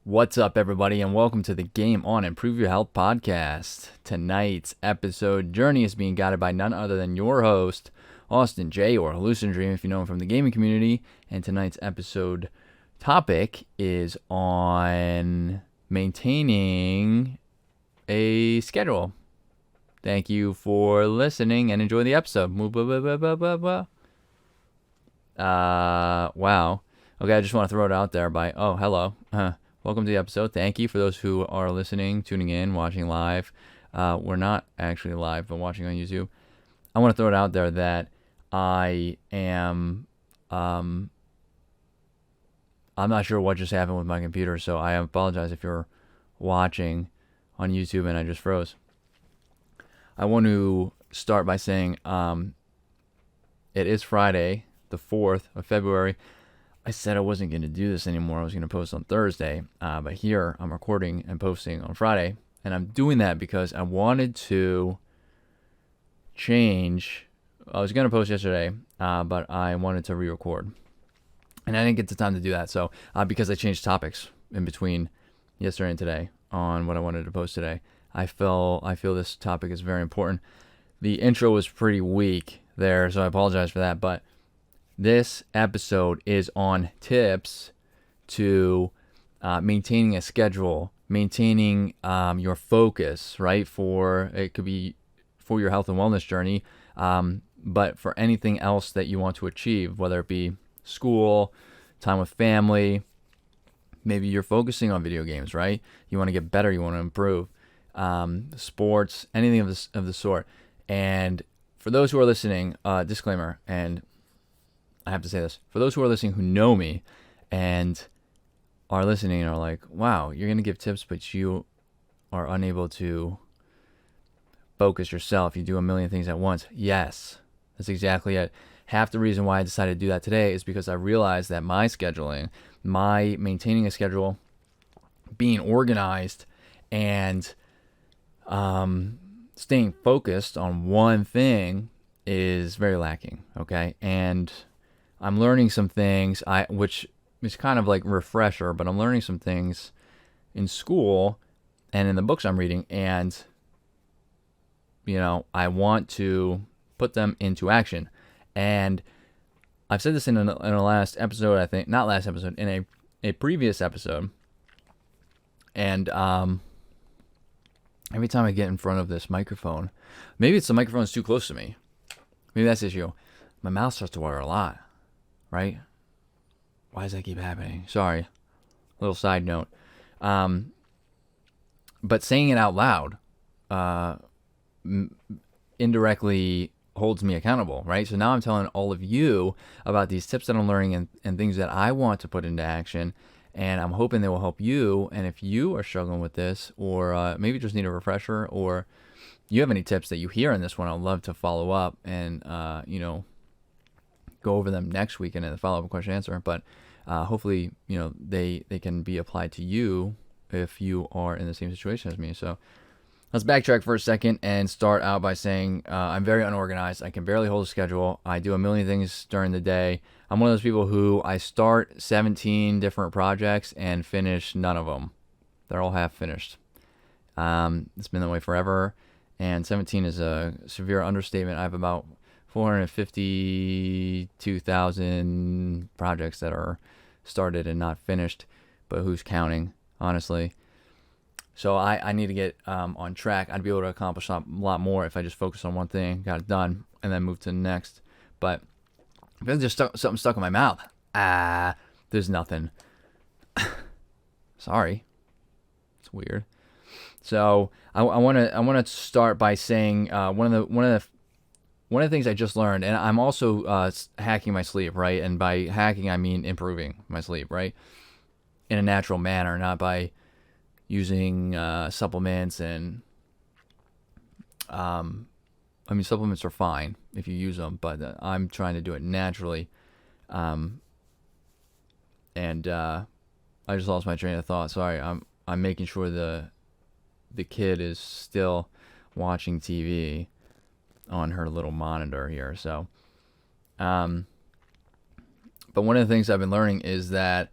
What's up, everybody, and welcome to the Game On Improve Your Health podcast. Tonight's episode journey is being guided by none other than your host, Austin J, or hallucinodream if you know him from the gaming community. And tonight's episode topic is on maintaining a schedule. Thank you for listening and enjoy the episode. Wow. Okay, I just want to throw it out there hello. Welcome to the episode. Thank you for those who are listening, tuning in, watching live. We're not actually live, but watching on YouTube. I want to throw it out there that I am, I'm not sure what just happened with my computer, so I apologize if you're watching on YouTube and I just froze. I want to start by saying it is Friday, the 4th of February. I said I wasn't going to do this anymore. I was going to post on Thursday, but here I'm recording and posting on Friday. And I'm doing that because I wanted to change. I was going to post yesterday, but I wanted to re-record. And I didn't get the time to do that. So because I changed topics in between yesterday and today on what I wanted to post today, I feel this topic is very important. The intro was pretty weak there, so I apologize for that. But this episode is on tips to maintaining a schedule, maintaining your focus, right? It could be for your health and wellness journey, but for anything else that you want to achieve, whether it be school, time with family, maybe you're focusing on video games, right? You want to get better, you want to improve, sports, anything of the sort. And for those who are listening, disclaimer, and I have to say this, for those who are listening who know me and are listening and are like, wow, you're going to give tips, but you are unable to focus yourself. You do a million things at once. Yes, that's exactly it. Half the reason why I decided to do that today is because I realized that my scheduling, my maintaining a schedule, being organized, and staying focused on one thing is very lacking, okay? And I'm learning some things, which is kind of like refresher, but I'm learning some things in school and in the books I'm reading, and I want to put them into action. And I've said this in a last episode, I think, not last episode, in a previous episode. And every time I get in front of this microphone, maybe it's the microphone's too close to me. Maybe that's the issue. My mouth starts to water a lot. Right? Why does that keep happening? Sorry. Little side note. But saying it out loud indirectly holds me accountable, right? So now I'm telling all of you about these tips that I'm learning and things that I want to put into action. And I'm hoping they will help you. And if you are struggling with this, or maybe just need a refresher, or you have any tips that you hear in this one, I'd love to follow up and, go over them next week in a follow-up question answer, but hopefully they can be applied to you if you are in the same situation as me. So let's backtrack for a second and start out by saying I'm very unorganized. I can barely hold a schedule. I do a million things during the day. I'm one of those people who I start 17 different projects and finish none of them. They're all half finished. It's been that way forever, and 17 is a severe understatement. I have about 452,000 projects that are started and not finished, but who's counting, honestly? So I need to get on track. I'd be able to accomplish a lot more if I just focus on one thing, got it done, and then move to the next. But if there's just something stuck in my mouth, there's nothing. Sorry, it's weird. So I want to start by saying one of the things I just learned, and I'm also hacking my sleep, right? And by hacking, I mean improving my sleep, right? In a natural manner, not by using supplements. And supplements are fine if you use them, but I'm trying to do it naturally. And I just lost my train of thought. Sorry, I'm making sure the kid is still watching TV on her little monitor here. So, but one of the things I've been learning is that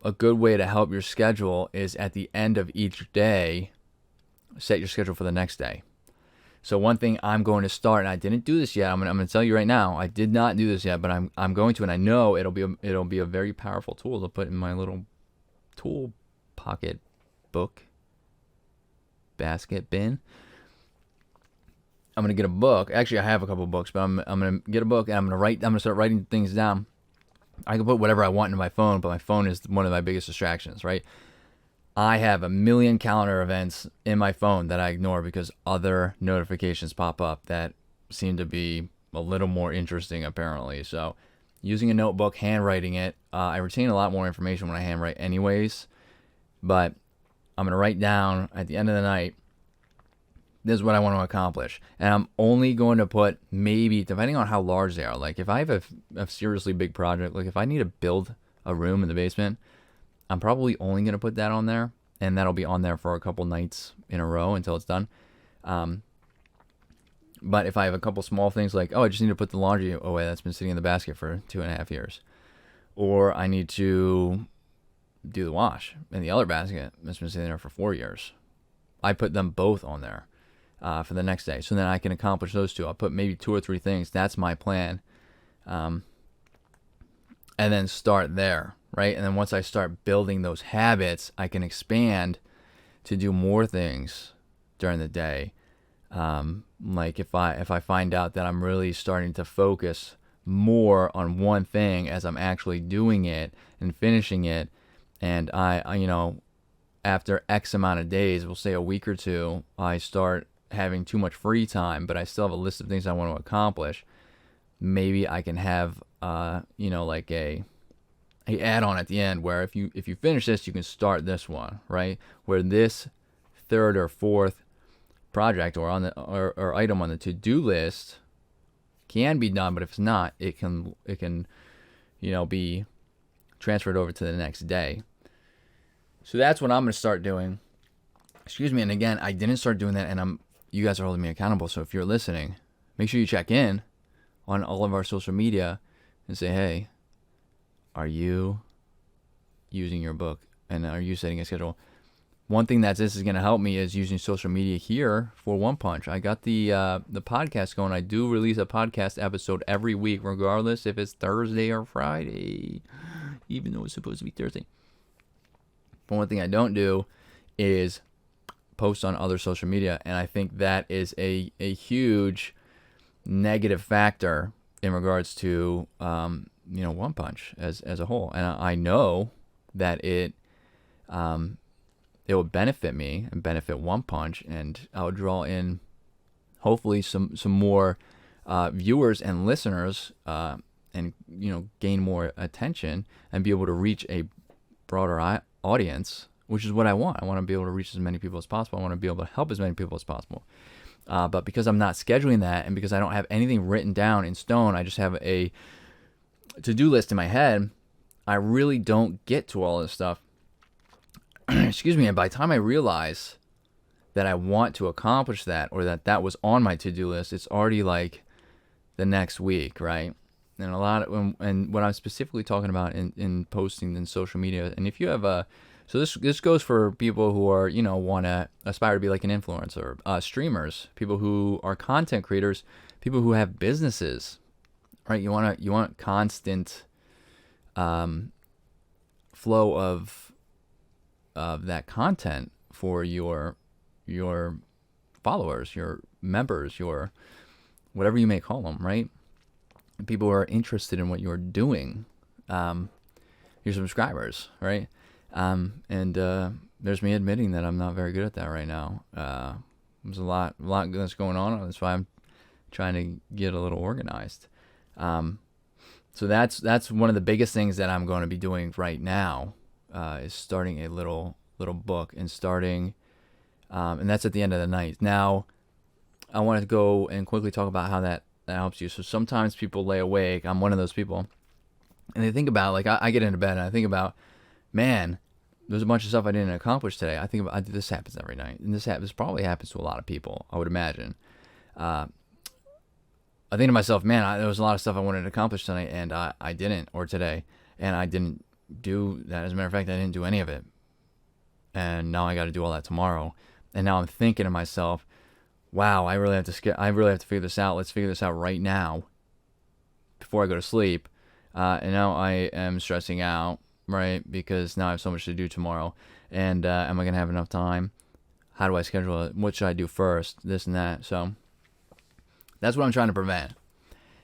a good way to help your schedule is at the end of each day, set your schedule for the next day. So one thing I'm going to start, and I didn't do this yet. I'm gonna tell you right now, I did not do this yet, but I'm going to, and I know it'll be a very powerful tool to put in my little tool pocket book basket bin. I'm gonna get a book. Actually, I have a couple of books, but I'm gonna get a book and I'm gonna start writing things down. I can put whatever I want in my phone, but my phone is one of my biggest distractions, right? I have a million calendar events in my phone that I ignore because other notifications pop up that seem to be a little more interesting, apparently. So using a notebook, handwriting it, I retain a lot more information when I handwrite anyways, but I'm going to write down at the end of the night, this is what I want to accomplish. And I'm only going to put, maybe, depending on how large they are, like if I have a seriously big project, like if I need to build a room in the basement, I'm probably only going to put that on there, and that'll be on there for a couple nights in a row until it's done. But if I have a couple small things like, I just need to put the laundry away that's been sitting in the basket for 2.5 years, or I need to do the wash in the other basket that's been sitting there for 4 years, I put them both on there for the next day. So then I can accomplish those two. I'll put maybe 2 or 3 things. That's my plan. And then start there. Right? And then once I start building those habits, I can expand to do more things during the day. Like if I find out that I'm really starting to focus more on one thing as I'm actually doing it and finishing it, and I after X amount of days, we'll say a week or two, I start having too much free time, but I still have a list of things I want to accomplish. Maybe I can have like a add-on at the end where if you finish this, you can start this one, right? Where this third or fourth project or or item on the to-do list can be done, but if it's not, it can be transferred over to the next day. So that's what I'm going to start doing. Excuse me. And again, I didn't start doing that, and you guys are holding me accountable. So if you're listening, make sure you check in on all of our social media and say, hey, are you using your book, and are you setting a schedule? One thing that this is going to help me is using social media here for One Punch. I got the podcast going. I do release a podcast episode every week, regardless if it's Thursday or Friday, even though it's supposed to be Thursday. But one thing I don't do is post on other social media, and I think that is a huge negative factor in regards to One Punch as a whole. And I know that it will benefit me and benefit One Punch, and I'll draw in hopefully some more viewers and listeners, and gain more attention and be able to reach a broader audience, which is what I want. I want to be able to reach as many people as possible. I want to be able to help as many people as possible. But because I'm not scheduling that, and because I don't have anything written down in stone, I just have a to-do list in my head, I really don't get to all this stuff. Excuse me. And by the time I realize that I want to accomplish that, or that was on my to-do list, it's already like the next week, right? And and what I'm specifically talking about in posting in social media, and if you have so this goes for people who are, want to aspire to be like an influencer, streamers, people who are content creators, people who have businesses, right? You want constant flow of that content for your followers, your members, your whatever you may call them, right? People who are interested in what you're doing, your subscribers, right? There's me admitting that I'm not very good at that right now. There's a lot that's going on. That's why I'm trying to get a little organized. So that's one of the biggest things that I'm going to be doing right now, is starting a little book and starting, and that's at the end of the night. Now, I want to go and quickly talk about how that helps you. So sometimes people lay awake. I'm one of those people, and they think about, like, I get into bed and I think about, man, there's a bunch of stuff I didn't accomplish today. I think about, this happens every night, and this probably happens to a lot of people, I would imagine. I think to myself, man, there was a lot of stuff I wanted to accomplish tonight, and I didn't, or today, and I didn't do that. As a matter of fact, I didn't do any of it. And now I got to do all that tomorrow. And now I'm thinking to myself, wow, I really have to figure this out. Let's figure this out right now before I go to sleep. And now I am stressing out, right? Because now I have so much to do tomorrow. And am I going to have enough time? How do I schedule it? What should I do first? This and that. So that's what I'm trying to prevent.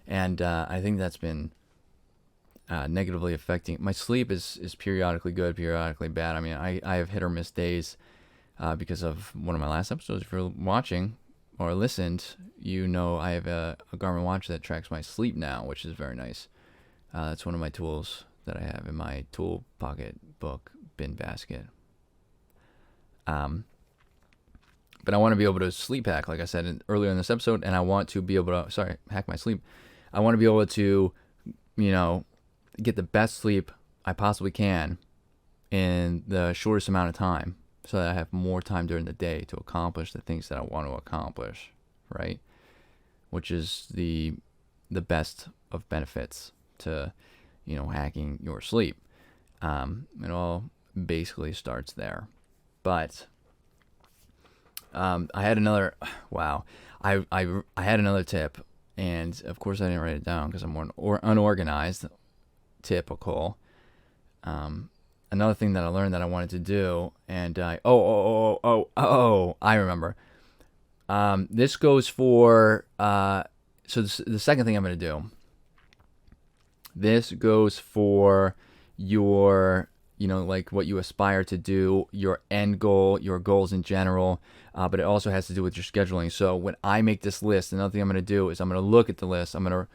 And I think that's been negatively affecting. My sleep is periodically good, periodically bad. I mean, I have hit or miss days because of one of my last episodes. If you're watching or listened, you know I have a Garmin watch that tracks my sleep now, which is very nice. That's one of my tools that I have in my tool pocket book bin basket. But I want to be able to sleep hack, like I said earlier in this episode, and I want to be able to, hack my sleep. I want to be able to, get the best sleep I possibly can in the shortest amount of time so that I have more time during the day to accomplish the things that I want to accomplish, right? Which is the best of benefits to, hacking your sleep. It all basically starts there. But I had another, I had another tip, and of course I didn't write it down because I'm more unorganized. Typical. Another thing that I learned that I wanted to do, and I remember. This goes for so the second thing I'm going to do. This goes for your, like what you aspire to do, your end goal, your goals in general, but it also has to do with your scheduling. So when I make this list, another thing I'm going to do is I'm going to look at the list. I'm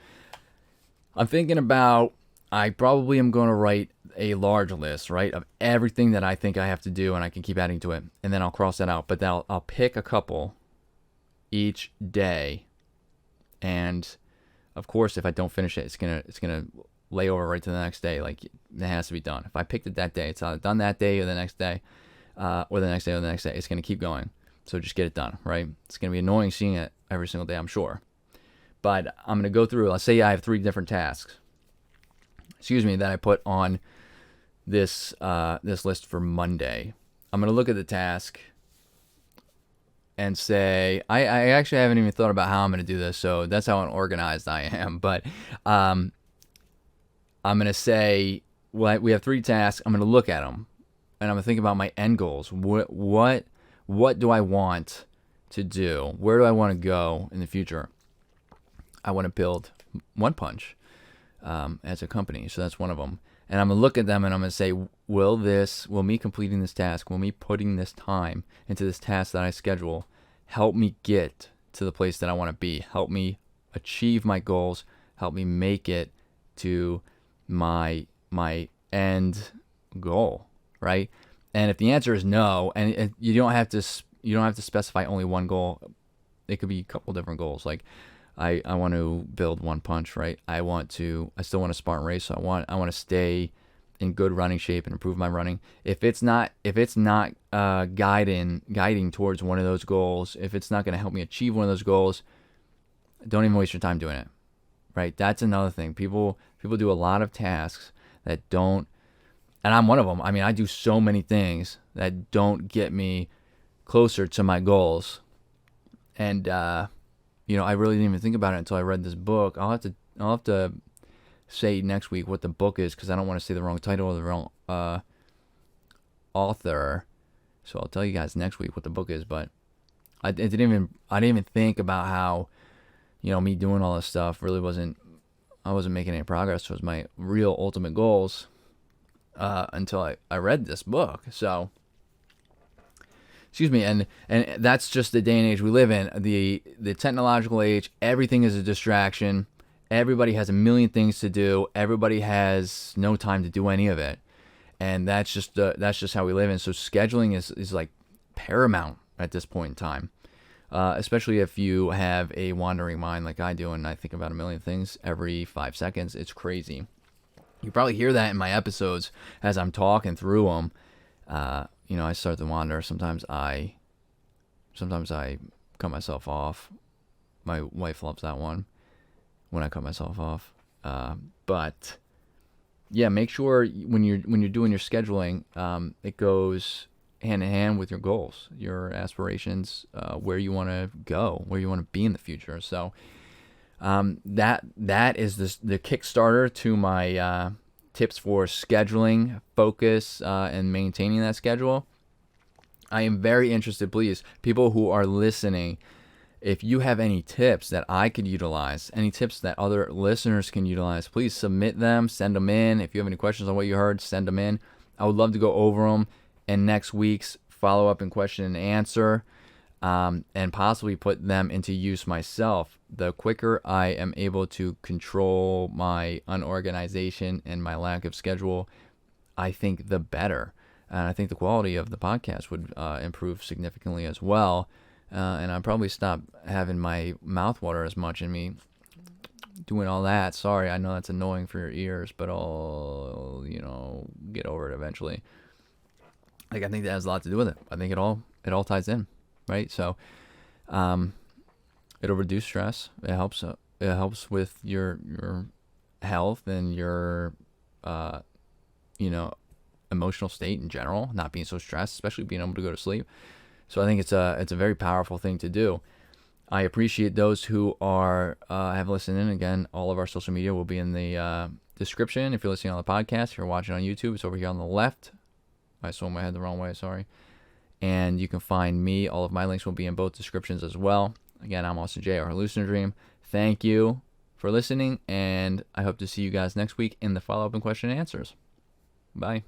thinking about, I probably am going to write a large list, right, of everything that I think I have to do, and I can keep adding to it, and then I'll cross that out. But then I'll pick a couple each day, and of course, if I don't finish it, it's gonna lay over right to the next day. Like, it has to be done. If I picked it that day, it's either done that day or the next day, or the next day or the next day. It's gonna keep going. So just get it done, right? It's gonna be annoying seeing it every single day, I'm sure. But I'm gonna go through. Let's say I have 3 different tasks. That I put on this list for Monday. I'm going to look at the task and say, I actually haven't even thought about how I'm going to do this, so that's how unorganized I am. But I'm going to say, well, we have 3 tasks. I'm going to look at them, and I'm going to think about my end goals. What do I want to do? Where do I want to go in the future? I want to build One Punch. As a company, so that's one of them. And I'm gonna look at them and I'm gonna say, will me completing this task, will me putting this time into this task that I schedule, help me get to the place that I want to be, help me achieve my goals, help me make it to my end goal, right? And if the answer is no, and you don't have to specify only one goal. It could be a couple different goals, like I want to build One Punch, right? I still want to Spartan race. So I want to stay in good running shape and improve my running. If it's not guiding towards one of those goals, if it's not going to help me achieve one of those goals, don't even waste your time doing it, right? That's another thing. People do a lot of tasks that don't, and I'm one of them. I mean, I do so many things that don't get me closer to my goals, and I really didn't even think about it until I read this book. I'll have to say next week what the book is because I don't want to say the wrong title or the wrong author. So I'll tell you guys next week what the book is. But I didn't even think about how, me doing all this stuff really I wasn't making any progress towards my real ultimate goals until I read this book. So. Excuse me, and that's just the day and age we live in. The technological age, everything is a distraction. Everybody has a million things to do. Everybody has no time to do any of it, and that's just how we live in. So scheduling is like paramount at this point in time, especially if you have a wandering mind like I do, and I think about a million things every 5 seconds. It's crazy. You probably hear that in my episodes as I'm talking through them. I start to wander. Sometimes I cut myself off. My wife loves that one when I cut myself off. But yeah, make sure when you're doing your scheduling, it goes hand in hand with your goals, your aspirations, where you want to go, where you want to be in the future. So that is the Kickstarter to my tips for scheduling, focus, and maintaining that schedule. I am very interested, please, people who are listening, if you have any tips that I could utilize, any tips that other listeners can utilize, please submit them, send them in. If you have any questions on what you heard, send them in. I would love to go over them in next week's follow-up and question and answer, and possibly put them into use myself. The quicker I am able to control my unorganization and my lack of schedule, I think the better. And I think the quality of the podcast would improve significantly as well. And I'll probably stop having my mouth water as much and me doing all that. Sorry, I know that's annoying for your ears, but I'll, get over it eventually. Like, I think that has a lot to do with it. I think it all ties in, right? So, it'll reduce stress. It helps with your health and your, emotional state in general, not being so stressed, especially being able to go to sleep. So I think it's a very powerful thing to do. I appreciate those who have listened in. Again, all of our social media will be in the description. If you're listening on the podcast, if you're watching on YouTube, it's over here on the left. I swung my head the wrong way, sorry. And you can find me. All of my links will be in both descriptions as well. Again, I'm Austin J, or hallucinodream. Thank you for listening, and I hope to see you guys next week in the follow-up and question and answers. Bye.